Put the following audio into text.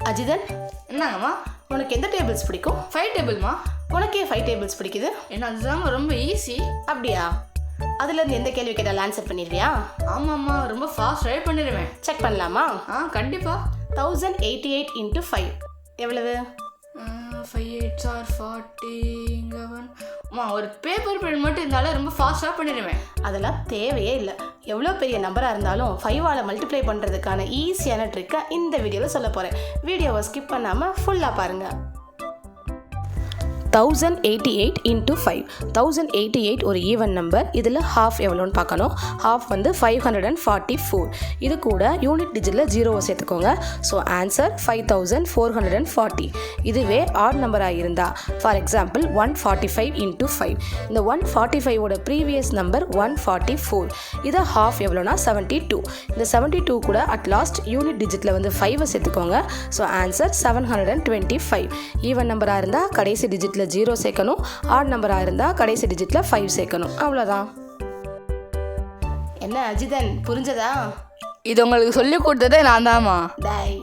அஜிதன், என்னங்கம்மா? உனக்கு எந்த டேபிள்ஸ் பிடிக்கும்? 5 டேபிள்மா. உனக்கே 5 டேபிள்ஸ் பிடிக்குது? ஏன்னா அதுதாங்க ரொம்ப ஈஸி. அப்படியா? அதுலேருந்து எந்த கேள்வி கேட்டாலும் ஆன்சர் பண்ணிடுவியா? ஆமாம்மா, ரொம்ப ஃபாஸ்ட் ட்ரை பண்ணிடுவேன். செக் பண்ணலாமா? கண்டிப்பாக. 1088 × 5 எவ்வளவு? 5 8 ஆர் 41. ஒரு பேப்பர் பென் மட்டும் இருந்தாலும் ரொம்ப ஃபாஸ்ட்டாக பண்ணிடுவேன். அதெல்லாம் தேவையே இல்லை. எவ்வளோ பெரிய நம்பராக இருந்தாலும் 5ஆல் மல்டிப்ளை பண்ணுறதுக்கான ஈஸியான ட்ரிக்கை இந்த வீடியோவில் சொல்ல போகிறேன். வீடியோவை ஸ்கிப் பண்ணாமல் ஃபுல்லாக பாருங்கள். 1088 × 5. 1088 ஒரு ஈவன் நம்பர். இதில் ஹாஃப் எவ்வளோன்னு பார்க்கணும். ஹாஃப் வந்து 544. இது கூட யூனிட் டிஜிட்டில் 0 சேர்த்துக்கோங்க. So answer 5440. இதுவே ஆட் நம்பராக இருந்தால், ஃபார் எக்ஸாம்பிள் 145 × 5. இந்த 145ஓட ப்ரீவியஸ் நம்பர் 144. இதை ஹாஃப் எவ்வளோனா 72. இந்த 72 கூட அட் லாஸ்ட் யூனிட் டிஜிட்டில் வந்து 5 சேர்த்துக்கோங்க. So answer 725. ஈவன் நம்பராக இருந்தால் கடைசி டிஜிட்டில் 0 சேர்க்கணும். ஆட் நம்பராக இருந்தால் கடைசி டிஜிட்டில் 5 சேர்க்கணும். அவ்வளோதான். என்ன அஜிதன், புரிஞ்சதா? இது உங்களுக்கு சொல்லி கொடுத்ததே நான் தான்மா. டேய்,